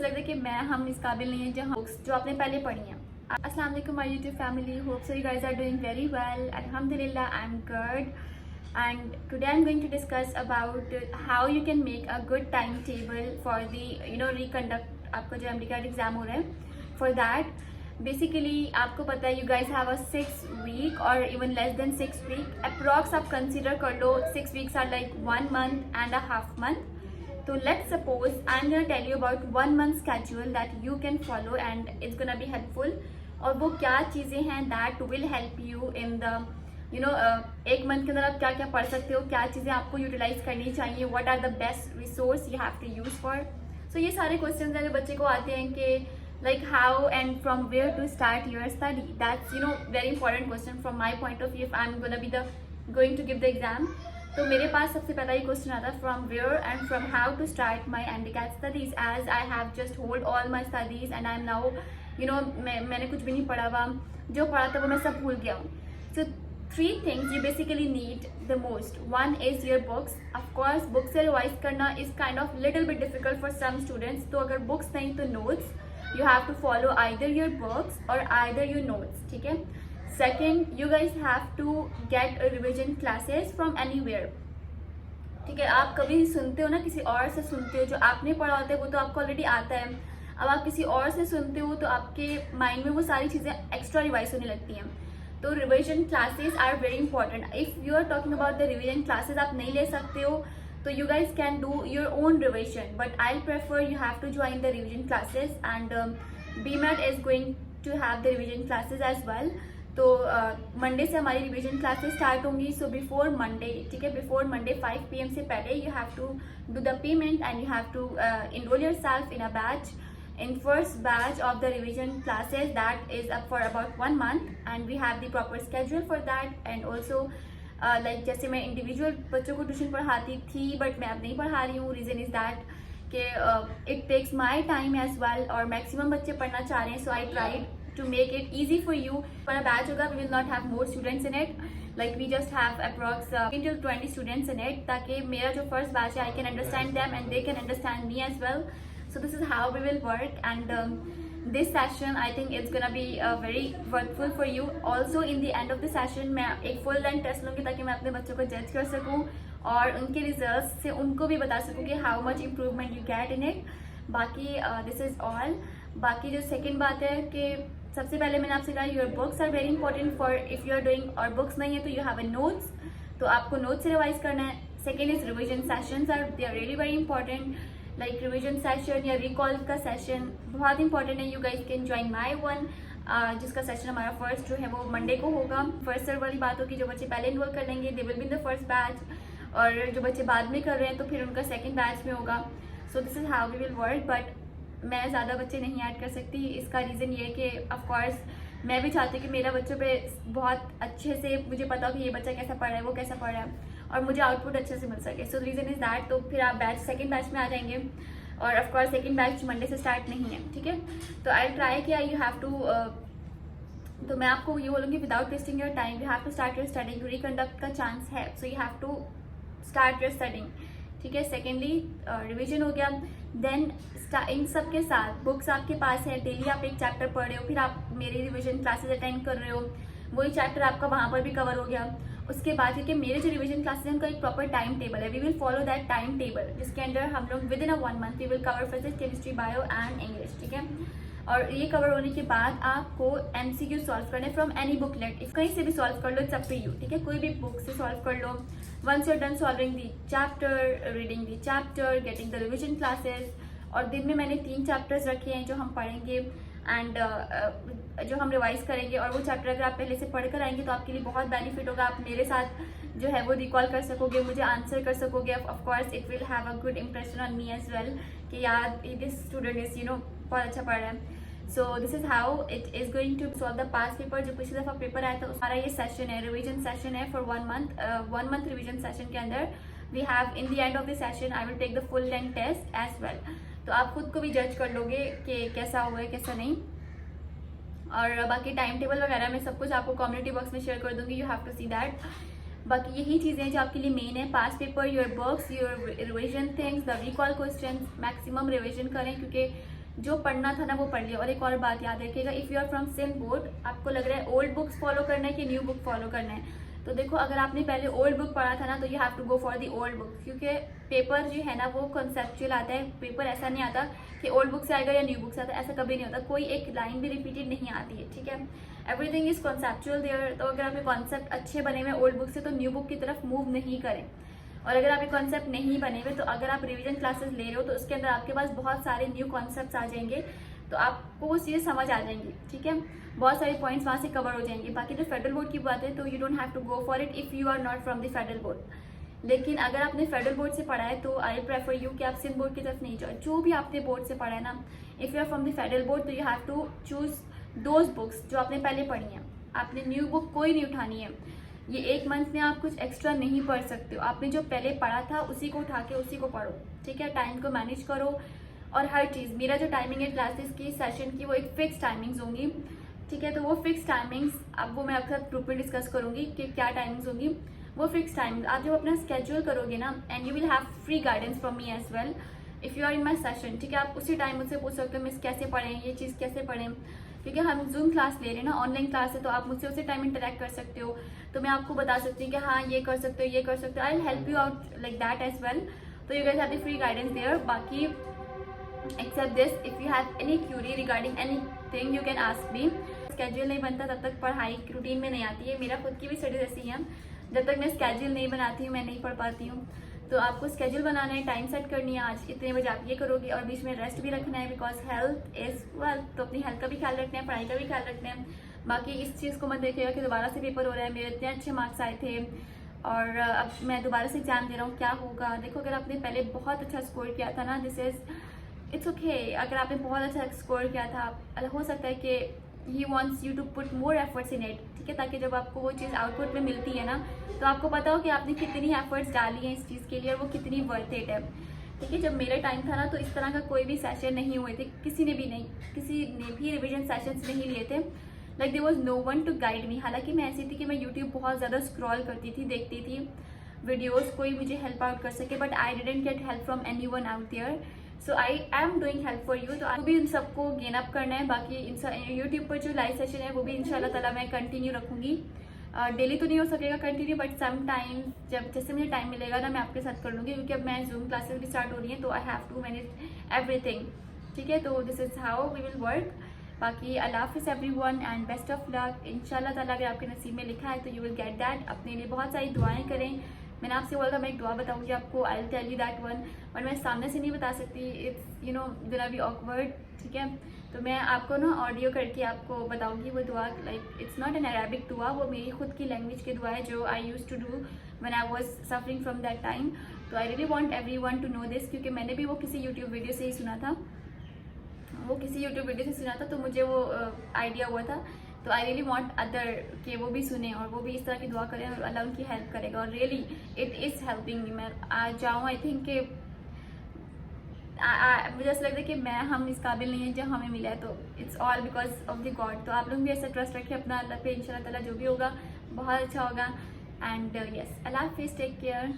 ऐसा लगता है कि हम इस काबिल नहीं है जो हम बुक्स जो आपने पहले पढ़ी हैं। अस्सलाम वालेकुम my YouTube family, hope so you guys are doing very well. अल्हम्दुलिल्लाह I am good and today I'm going to discuss about how you can make a good timetable for the reconduct आपका जो MCAT exam हो रहा है। For that basically आपको पता है you guys have a 6 week or even less than 6 week approx आप consider कर लो 6 weeks are like 1 month and a half month। तो let's suppose I'm gonna tell you about 1 month schedule that you can follow and it's gonna be helpful। और वो क्या चीज़ें हैं that will help you in the एक month के अंदर आप क्या क्या पढ़ सकते हो, क्या चीज़ें आपको यूटिलाइज करनी चाहिए, what are the best resource you have to use for. So ये सारे क्वेश्चंस अगर बच्चे को आते हैं कि like how and from where to start your study, that's very important question from my point of view if I am gonna be the going to give the exam. तो मेरे पास सबसे पहला ये क्वेश्चन आता है from where and from how to start my MCAT studies as I have just hold all my studies and I am now मैंने कुछ भी नहीं पढ़ा हुआ, जो पढ़ा था वो मैं सब भूल गया हूँ। सो 3 things you basically need the most. One is your books. Of course, books से revise करना is kind of little bit difficult for some students. तो अगर books नहीं तो notes. You have to follow either your books or either your notes. ठीक है? Second, you guys have to get a revision classes from anywhere. ठीक है? आप कभी सुनते हो ना, किसी और से सुनते हो, जो आपने पढ़ा होता है वो तो आपको ऑलरेडी आता है। अब आप किसी और से सुनते हो तो आपके माइंड में वो सारी चीज़ें एक्स्ट्रा रिवाइज होने लगती हैं। तो revision classes are very important. If you are talking about the revision classes आप नहीं ले सकते हो तो you guys can do your own revision, but I prefer you have to join the revision classes and BMAT is going to have the revision classes as well. तो Monday से हमारी revision classes start होंगी। So before Monday, ठीक है, before Monday 5 PM से पहले you have to do the payment and you have to enroll yourself in a batch, in first batch of the revision classes that is up for about 1 month and we have the proper schedule for that। and also like जैसे मैं individual बच्चों को tuition पढ़ाती थी but मैं अब नहीं पढ़ा रही हूँ। रीज़न इज़ दैट कि it takes my time as well और मैक्सिमम बच्चे पढ़ना चाह रहे हैं। So I tried to make it easy for you. हमारा बैच होगा, we will not have more students in it, like we just have approx 15 to 20 students in it ताकि मेरा जो फर्स्ट बैच है I can understand them and they can understand me as well। So this is how we will work and this session I think it's gonna be very worthful for you। Also in the end of the session मैं एक full length test लूँगी ताकि मैं अपने बच्चों को जज कर सकूँ और उनके रिजल्ट से उनको भी बता सकूँ कि how much improvement you get in it। बाकी this is all। बाकी जो सेकेंड बात है कि सबसे पहले मैंने आपसे कहा your books are very important for if you are doing, और बुक्स नहीं है तो यू हैव अ नोट्स, तो आपको नोट्स से रिवाइज करना है। Second is revision sessions are they are really very important, like revision session या रिकॉल का सेशन बहुत इंपॉर्टेंट है। You guys can join my one, जिसका सेशन हमारा फर्स्ट जो है वो मंडे को होगा। फर्स्ट सर्व वाली बात होगी, जो बच्चे पहले इन्वॉल्व कर लेंगे they will be in the first batch, और जो बच्चे बाद में कर रहे हैं तो फिर उनका सेकेंड बैच में होगा। So this is how we will work, but मैं ज़्यादा बच्चे नहीं ऐड कर सकती। इसका रीज़न ये है कि ऑफकोर्स मैं भी चाहती हूँ कि मेरा बच्चों पे बहुत अच्छे से मुझे पता हो कि ये बच्चा कैसा पढ़ रहा है, वो कैसा पढ़ रहा है, और मुझे आउटपुट अच्छे से मिल सके। So reason is that. तो फिर आप सेकेंड बैच में आ जाएंगे, और ऑफकोर्स सेकेंड बैच मंडे से स्टार्ट नहीं है, ठीक है। तो आई ट्राई कि यू हैव टू, तो मैं आपको ये बोलूँगी without wasting your time you have to start your studying. Reconduct का चांस है, so you have to start your studying, ठीक है। सेकेंडली रिविजन हो गया। देन इन सब के साथ बुक्स आपके पास है, डेली आप एक चैप्टर पढ़ रहे हो, फिर आप मेरी रिविजन क्लासेस अटेंड कर रहे हो, वही चैप्टर आपका वहाँ पर भी कवर हो गया। उसके बाद क्योंकि मेरे जो रिविजन क्लासेस हैं उनका एक प्रॉपर टाइम टेबल है, we will follow that time table, जिसके अंदर हम लोग with in a 1 month we will cover physics, chemistry, bio and English, ठीक है। और ये कवर होने के बाद आपको MCQ सॉल्व करने फ्रॉम एनी बुकलेट, कहीं से भी सॉल्व कर लो, इट्स अप टू यू, ठीक है। कोई भी बुक से सॉल्व कर लो। Once you are done solving the chapter, reading the chapter, getting the revision classes, और दिन में मैंने 3 चैप्टर्स रखे हैं जो हम पढ़ेंगे एंड जो हम रिवाइज करेंगे, और वो चैप्टर अगर आप पहले से पढ़ कर आएंगे तो आपके लिए बहुत बेनिफिट होगा। आप मेरे साथ जो है वो रिकॉल कर सकोगे, मुझे आंसर कर सकोगे। Of course it will have a good impression on me as well कि यार दिस स्टूडेंट इज बहुत अच्छा पढ़ रहा है। So this is how it is going to solve the past paper. जो पिछली दफा पेपर आया था हमारा ये सेशन है, रिविजन सेशन है for 1 month. 1 month revision session के अंदर we have in the end of the session I will take the full length test as well. तो आप खुद को भी जज कर लोगे कि कैसा हुआ है कैसा नहीं। और बाकी टाइम टेबल वगैरह मैं सब कुछ आपको कम्युनिटी बॉक्स में शेयर कर दूंगी, you have to see that. बाकी यही चीज़ें जो आपके लिए मेन है, past paper, your books, your revision things, the recall question, maximum revision करें क्योंकि जो पढ़ना था ना वो पढ़ लिया। और एक और बात याद रखिएगा, if you are from Sindh board, आपको लग रहा है ओल्ड बुक्स फॉलो करना है कि न्यू बुक फॉलो करना है, तो देखो अगर आपने पहले ओल्ड बुक पढ़ा था ना तो you have to go for the old book, क्योंकि पेपर जो है ना वो कॉन्सेप्चुअल आता है। पेपर ऐसा नहीं आता कि ओल्ड बुक से आएगा या न्यू बुक से आता है, ऐसा कभी नहीं होता। कोई एक लाइन भी रिपीटेड नहीं आती है, ठीक है। Everything is conceptual there. तो अगर आपके कॉन्सेप्ट अच्छे बने हुए ओल्ड बुक से तो न्यू बुक की तरफ मूव नहीं करें। और अगर आपके कॉन्सेप्ट नहीं बने हुए तो अगर आप रिवीजन क्लासेस ले रहे हो तो उसके अंदर आपके पास बहुत सारे न्यू कॉन्सेप्ट्स आ जाएंगे, तो आपको वो चीज़ें समझ आ जाएंगी, ठीक है। बहुत सारे पॉइंट्स वहाँ से कवर हो जाएंगे। बाकी जो फेडरल बोर्ड की बात है तो you don't have to go for it if you are not from the federal board. लेकिन अगर आपने फेडरल बोर्ड से पढ़ा है तो आई प्रेफर यू कि आप सिंध बोर्ड की तरफ नहीं जाओ। जो भी आपने बोर्ड से पढ़ा है ना, if you are from the federal board तो you have to choose those books जो आपने पहले पढ़ी हैं। आपने न्यू बुक कोई नहीं उठानी है। ये एक मंथ में आप कुछ एक्स्ट्रा नहीं पढ़ सकते हो। आपने जो पहले पढ़ा था उसी को उठा के उसी को पढ़ो, ठीक है। टाइम को मैनेज करो और हर चीज़, मेरा जो टाइमिंग है क्लासेस की सेशन की वो एक फिक्स टाइमिंग्स होंगी, ठीक है। तो वो फिक्स टाइमिंग्स अब वो मैं आपके साथ ग्रुप में डिस्कस करूंगी कि क्या टाइमिंग्स होंगी। वो फिक्स टाइमिंग आप जब अपना स्केड्यूल करोगे ना, and you will have free guidance from me as well if you are in my session, ठीक है। आप उसी टाइम मुझसे पूछ सकते हो मिस कैसे पढ़ें, ये चीज़ कैसे पढ़ें, क्योंकि हम जूम क्लास ले रहे हैं ना, ऑनलाइन क्लास है, तो आप मुझसे उसी टाइम इंटरेक्ट कर सकते हो। तो मैं आपको बता सकती हूँ कि हाँ ये कर सकते हो, ये कर सकते हो। I will help you out like that as well. तो you guys have the free guidance there. बाकी except this, if you have any query regarding anything you can ask me. Schedule नहीं बनता तब तक पढ़ाई रूटीन में नहीं आती है। मेरा खुद की भी स्टडीज ऐसी हैं, जब तक मैं स्केड्यूल नहीं बनाती हूँ मैं नहीं पढ़ पाती हूँ। तो आपको स्केड्यूल बनाना है, टाइम सेट करनी है, आज इतने बजे आप ये करोगे और बीच में रेस्ट भी रखना है, बिकॉज हेल्थ इज वेल्थ। तो अपनी हेल्थ का भी ख्याल रखना है, पढ़ाई का भी ख्याल रखना है। बाकी इस चीज़ को मत देखिएगा कि दोबारा से पेपर हो रहा है, मेरे इतने अच्छे मार्क्स आए थे और अब मैं दोबारा से एग्जाम दे रहा हूँ, क्या होगा। देखो अगर आपने पहले बहुत अच्छा स्कोर किया था ना, दिस इज इट्स ओके। अगर आपने बहुत अच्छा स्कोर किया था, हो सकता है कि he wants you to put more efforts in it, ठीक है, ताकि जब आपको वो चीज़ आउटपुट में मिलती है ना तो आपको पता हो कि आपने कितनी एफर्ट्स डाली हैं इस चीज़ के लिए और वो कितनी वर्थ इट है, ठीक है। जब मेरा टाइम था ना तो इस तरह का कोई भी सेशन नहीं हुए थे, किसी ने भी रिविजन सेशंस नहीं लिए थे। Like there was no one to guide me. हालांकि मैं ऐसी थी कि मैं यूट्यूब बहुत ज़्यादा स्क्रॉल करती थी, देखती थी वीडियोज़, कोई मुझे हेल्प आउट कर सके, but I didn't get help from any one out there. So I am doing help for you. तो आपको भी इन सबको गेन अप करना है। बाकी यूट्यूब पर जो लाइव सेशन है वो भी इंशाल्लाह ताला मैं कंटिन्यू रखूँगी। डेली तो नहीं हो सकेगा कंटिन्यू, बट सम टाइम जब जैसे मुझे टाइम मिलेगा ना मैं आपके साथ कर लूँगी, क्योंकि अब मैं जूम क्लासेस भी स्टार्ट हो रही हैं तो I have to manage everything, ठीक है। तो this is how we will work. बाकी अल्लाह हाफिज़ everyone and best of luck. इंशाल्लाह ताला अगर आपके नसीब में लिखा है तो यू विल गेट दैट। अपने लिए बहुत सारी दुआएं करें। मैंने आपसे बोला था मैं एक दुआ बताऊंगी आपको, I will tell you that one, but मैं सामने से नहीं बता सकती, it's you know gonna be awkward, ठीक है। तो मैं आपको ना ऑडियो करके आपको बताऊंगी वो दुआ। Like it's not an Arabic दुआ, वो मेरी खुद की लैंग्वेज की दुआ है जो I use to do when I was suffering from that time. तो I really want everyone to know this, क्योंकि मैंने भी वो किसी यूट्यूब वीडियो से ही सुना था, तो मुझे वो आइडिया हुआ था। तो आई रियली वांट अदर कि वो भी सुने और वो भी इस तरह की दुआ करें और अल्लाह उनकी हेल्प करेगा। और really it is helping me. मैं आज जाऊँ, आई थिंक कि मुझे ऐसा लगता है कि हम इस काबिल नहीं है जो हमें मिला है, तो it's all because of the God. तो आप लोग भी ऐसा ट्रस्ट रखें अपना अल्लाह पे, इंशाल्लाह ताला जो भी होगा बहुत अच्छा होगा। एंड यस, अल्लाह हाफिज़, टेक केयर।